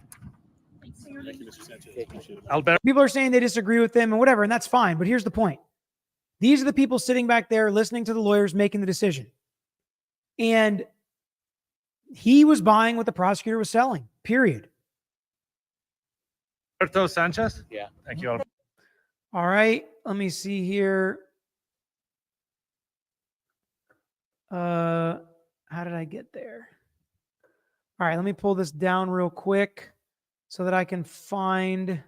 S9: Thanks.
S8: Thank you, Mr. Sanchez. Appreciate it.
S10: Alberto,
S1: People are saying they disagree with him and whatever, and that's fine. But here's the point. These are the people sitting back there listening to the lawyers making the decision. And he was buying what the prosecutor was selling, period.
S10: Sanchez?
S7: Yeah.
S10: Thank you, Alberto.
S1: All right, let me see here. How did I get there? All right, let me pull this down real quick so that I can find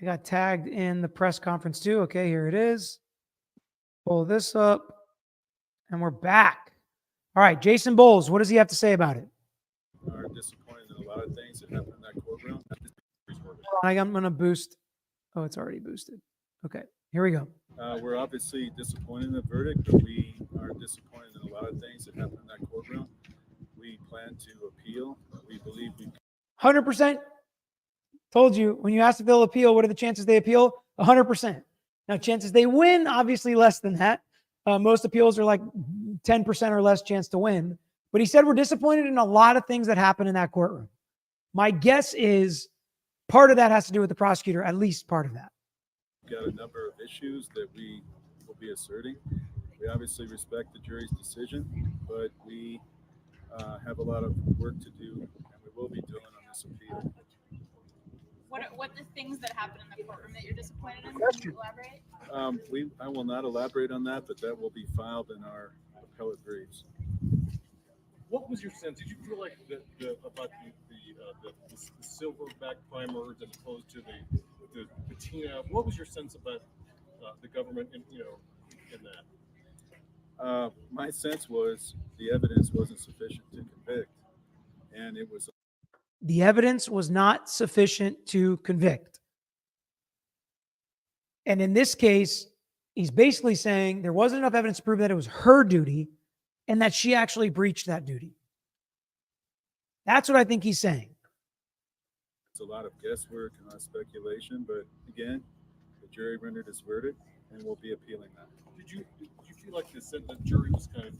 S1: I got tagged in the press conference too. Okay, here it is. Pull this up and we're back. All right, Jason Bowles, what does he have to say about it?
S3: Are disappointed in a lot of things that happened in that courtroom.
S1: I'm going to boost. Oh, it's already boosted. Okay, here we go.
S3: We're obviously disappointed in the verdict, but we are disappointed in a lot of things that happened in that courtroom. We plan to appeal. We believe we
S1: 100%. Told you, when you asked if they'll appeal, what are the chances they appeal? 100%. Now, chances they win, obviously less than that. Most appeals are like 10% or less chance to win. But he said we're disappointed in a lot of things that happen in that courtroom. My guess is part of that has to do with the prosecutor, at least part of that.
S3: got a number of issues that we will be asserting. We obviously respect the jury's decision, but we have a lot of work to do, and we will be doing on this appeal.
S9: What the things that happened in the courtroom that you're disappointed in? Can you elaborate?
S3: I will not elaborate on that, but that will be filed in our appellate briefs.
S12: What was your sense? Did you feel like about the silverback primers as opposed to the patina? What was your sense about the government in that?
S3: My sense was the evidence wasn't sufficient to convict, and it was.
S1: The evidence was not sufficient to convict. And in this case, he's basically saying there wasn't enough evidence to prove that it was her duty and that she actually breached that duty. That's what I think he's saying.
S3: It's a lot of guesswork and a lot of speculation, but again, the jury rendered its verdict, and we'll be appealing that.
S12: Did you feel like the jury was kind of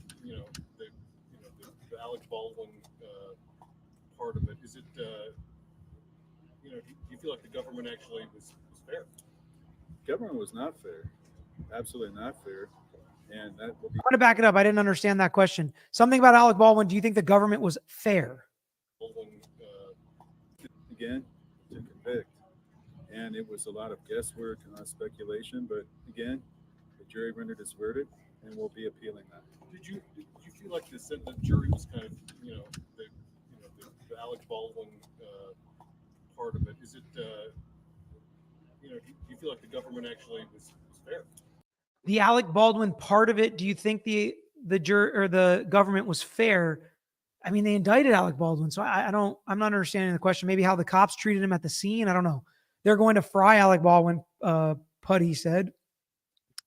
S12: the Alec Baldwin part of it? Is it do you feel like the government actually was fair?
S3: Government was not fair, absolutely not fair, and that will be.
S1: I'm going to back it up. I didn't understand that question. Something about Alec Baldwin. Do you think the government was fair?
S12: Baldwin,
S3: again, to convict, and it was a lot of guesswork and a lot of speculation, but again, the jury rendered its verdict, and we'll be appealing that.
S12: Did you feel like the jury was kind of the Alec Baldwin part of it? Is it do you feel like the government actually was fair?
S1: The Alec Baldwin part of it, do you think the jury or the government was fair? I mean, they indicted Alec Baldwin, so I'm not understanding the question. Maybe how the cops treated him at the scene. I don't know. They're going to fry Alec Baldwin, Putty said.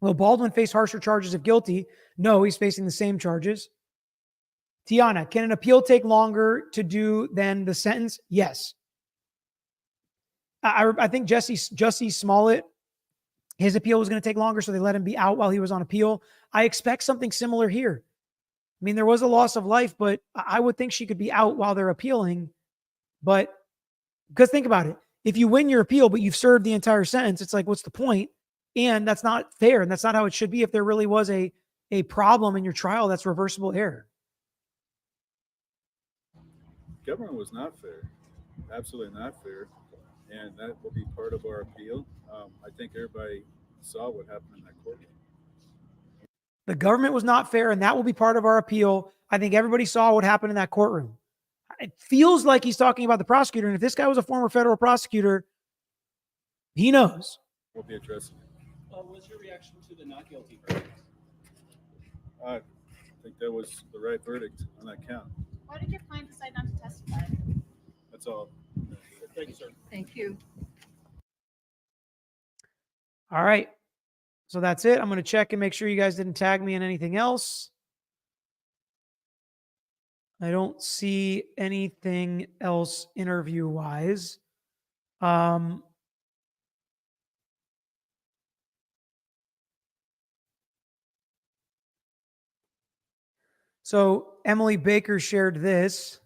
S1: Will Baldwin face harsher charges if guilty? No, he's facing the same charges. Tiana, can an appeal take longer to do than the sentence? Yes. I think Jussie Smollett, his appeal was going to take longer, so they let him be out while he was on appeal. I expect something similar here. I mean, there was a loss of life, but I would think she could be out while they're appealing. But because think about it. If you win your appeal, but you've served the entire sentence, it's like, what's the point? And that's not fair. And that's not how it should be. If there really was a problem in your trial, that's reversible error.
S3: Government was not fair, absolutely not fair, and that will be part of our appeal. I think everybody saw what happened in that courtroom.
S1: The government was not fair, and that will be part of our appeal. I think everybody saw what happened in that courtroom. It feels like he's talking about the prosecutor, and if this guy was a former federal prosecutor, he knows.
S3: We'll be addressing it.
S8: What's your reaction to the not guilty verdict?
S3: I think that was the right verdict on that count.
S9: Why did your client decide not to testify?
S3: That's all.
S12: Thank you, sir.
S2: Thank you.
S1: All right. So that's it. I'm going to check and make sure you guys didn't tag me in anything else. I don't see anything else interview-wise. So Emily Baker shared this.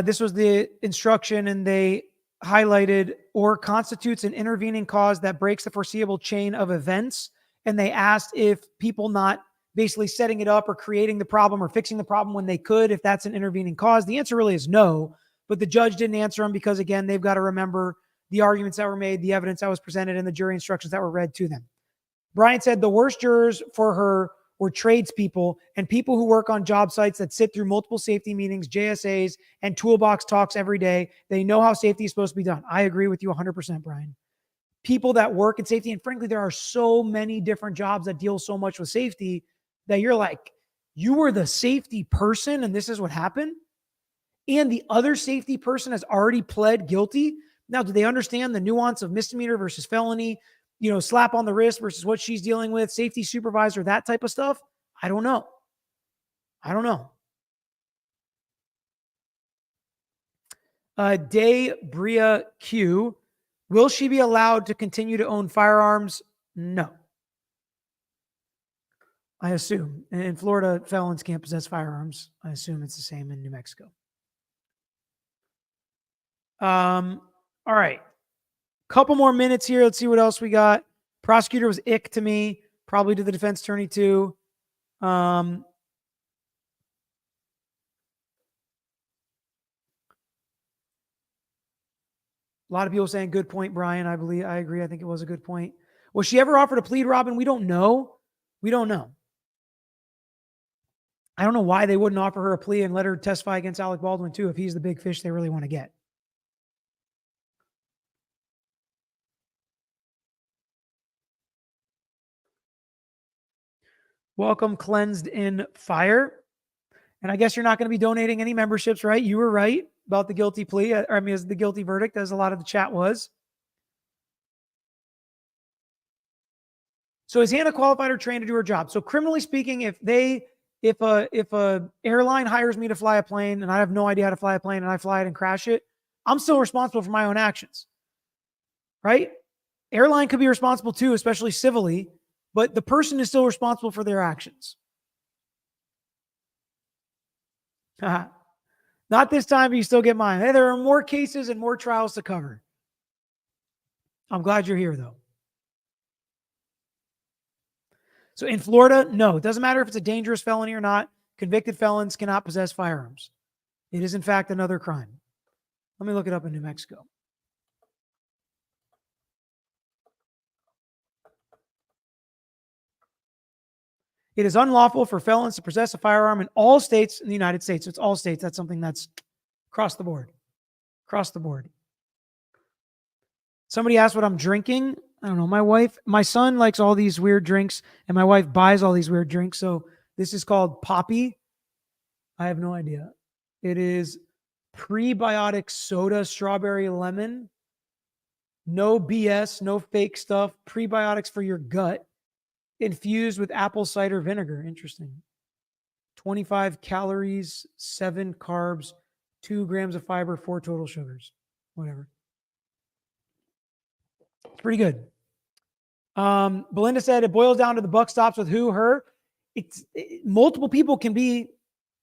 S1: This was the instruction, and they highlighted or constitutes an intervening cause that breaks the foreseeable chain of events. And they asked if people not basically setting it up or creating the problem or fixing the problem when they could, if that's an intervening cause. The answer really is no, but the judge didn't answer them because, again, they've got to remember the arguments that were made, the evidence that was presented, and the jury instructions that were read to them. Brian said the worst jurors for her or tradespeople and people who work on job sites that sit through multiple safety meetings, JSAs, and toolbox talks every day. They know how safety is supposed to be done. I agree with you 100%, Brian. People that work in safety, and frankly, there are so many different jobs that deal so much with safety that you're like, you were the safety person and this is what happened? And the other safety person has already pled guilty. Now, do they understand the nuance of misdemeanor versus felony? Slap on the wrist versus what she's dealing with, safety supervisor, that type of stuff? I don't know. Day Bria Q. Will she be allowed to continue to own firearms? No. I assume. In Florida, felons can't possess firearms. I assume it's the same in New Mexico. All right. Couple more minutes here. Let's see what else we got. Prosecutor was ick to me, probably to the defense attorney too. A lot of people saying good point, Brian. I agree. I think it was a good point. Was she ever offered a plea, Robin? We don't know. I don't know why they wouldn't offer her a plea and let her testify against Alec Baldwin too, if he's the big fish they really want to get. Welcome, Cleansed in Fire. And I guess you're not going to be donating any memberships, right? You were right about the guilty plea, as the guilty verdict, as a lot of the chat was. So is Hannah qualified or trained to do her job? So criminally speaking, if a airline hires me to fly a plane and I have no idea how to fly a plane and I fly it and crash it, I'm still responsible for my own actions, right? Airline could be responsible too, especially civilly, but the person is still responsible for their actions. Not this time, but you still get mine. Hey, there are more cases and more trials to cover. I'm glad you're here, though. So in Florida, no, it doesn't matter if it's a dangerous felony or not. Convicted felons cannot possess firearms. It is, in fact, another crime. Let me look it up in New Mexico. It is unlawful for felons to possess a firearm in all states in the United States. So it's all states. That's something that's across the board. Across the board. Somebody asked what I'm drinking. I don't know. My son likes all these weird drinks, and my wife buys all these weird drinks. So this is called Poppy. I have no idea. It is prebiotic soda, strawberry lemon. No BS, no fake stuff. Prebiotics for your gut. Infused with apple cider vinegar. Interesting. 25 calories, 7 carbs, 2 grams of fiber, 4 total sugars. Whatever. It's pretty good. Belinda said it boils down to the buck stops with who, her. Multiple people can be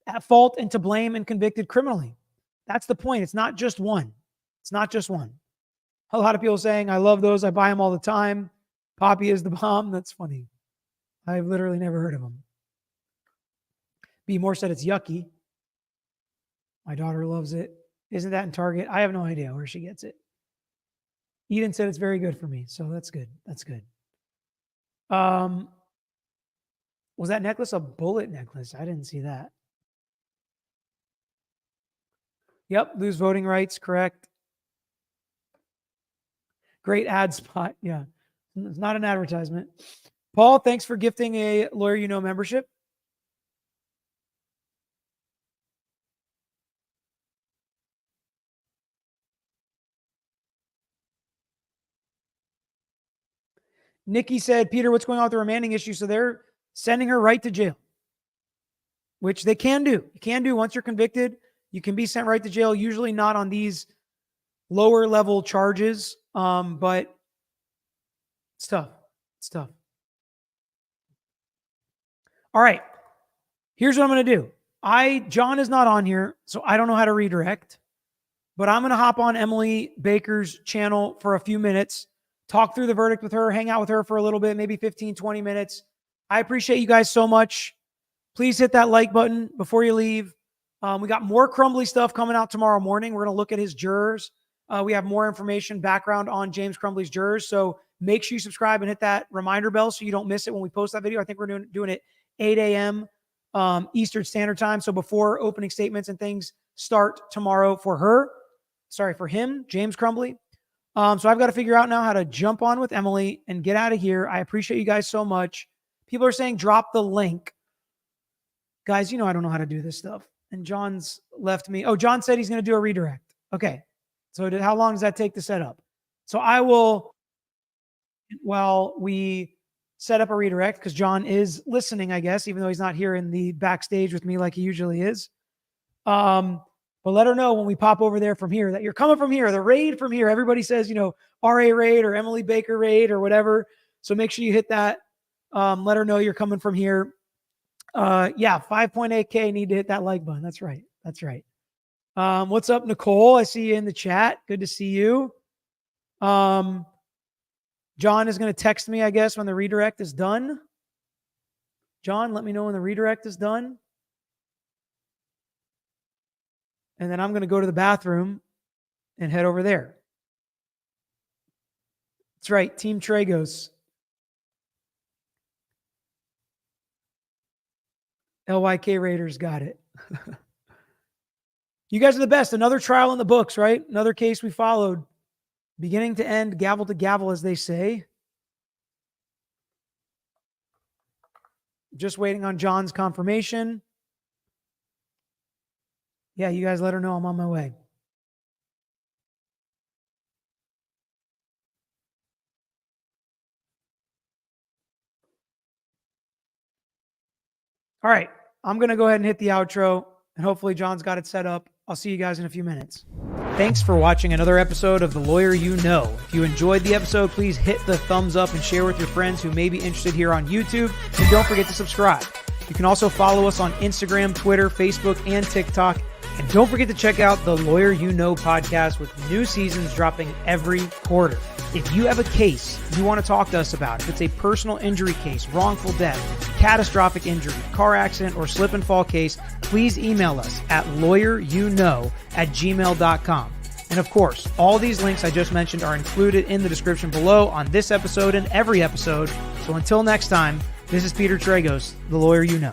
S1: at fault and to blame and convicted criminally. That's the point. It's not just one. It's not just one. A lot of people saying, I love those. I buy them all the time. Poppy is the bomb. That's funny. I've literally never heard of them. B. Moore said it's yucky. My daughter loves it. Isn't that in Target? I have no idea where she gets it. Eden said it's very good for me. So that's good. That's good. Was that necklace a bullet necklace? I didn't see that. Yep. Lose voting rights. Correct. Great ad spot. Yeah. It's not an advertisement. Paul, thanks for gifting a Lawyer You Know membership. Nikki said, Peter, what's going on with the remanding issue? So they're sending her right to jail, which they can do. You can do once you're convicted. You can be sent right to jail, usually not on these lower level charges, but it's tough. It's tough. All right. Here's what I'm going to do. John is not on here, so I don't know how to redirect, but I'm going to hop on Emily Baker's channel for a few minutes, talk through the verdict with her, hang out with her for a little bit, maybe 15, 20 minutes. I appreciate you guys so much. Please hit that like button before you leave. We got more Crumbly stuff coming out tomorrow morning. We're going to look at his jurors. We have more information, background on James Crumbly's jurors. So make sure you subscribe and hit that reminder bell so you don't miss it when we post that video. I think we're doing it 8 a.m. Eastern Standard Time. So before opening statements and things start tomorrow for him, James Crumbly. So I've got to figure out now how to jump on with Emily and get out of here. I appreciate you guys so much. People are saying drop the link. Guys, I don't know how to do this stuff. And John's left me. Oh, John said he's going to do a redirect. Okay. So how long does that take to set up? So I will, while we set up a redirect, because John is listening, I guess, even though he's not here in the backstage with me like he usually is. But let her know when we pop over there from here that you're coming from here, the raid from here. Everybody says, RA raid or Emily Baker raid or whatever. So make sure you hit that. Let her know you're coming from here. 5.8K need to hit that like button. That's right. What's up, Nicole? I see you in the chat. Good to see you. John is going to text me, I guess, when the redirect is done. John, let me know when the redirect is done. And then I'm going to go to the bathroom and head over there. That's right. Team Tragos. LYK Raiders got it. You guys are the best. Another trial in the books, right? Another case we followed. Beginning to end, gavel to gavel, as they say. Just waiting on John's confirmation. Yeah, you guys let her know I'm on my way. All right, I'm going to go ahead and hit the outro, and hopefully John's got it set up. I'll see you guys in a few minutes. Thanks for watching another episode of The Lawyer You Know. If you enjoyed the episode, please hit the thumbs up and share with your friends who may be interested here on YouTube. And don't forget to subscribe. You can also follow us on Instagram, Twitter, Facebook, and TikTok. And don't forget to check out the Lawyer You Know podcast with new seasons dropping every quarter. If you have a case you want to talk to us about, if it's a personal injury case, wrongful death, catastrophic injury, car accident, or slip and fall case, please email us at lawyeryouknow@gmail.com. And of course, all these links I just mentioned are included in the description below on this episode and every episode. So until next time, this is Peter Tragos, the Lawyer You Know.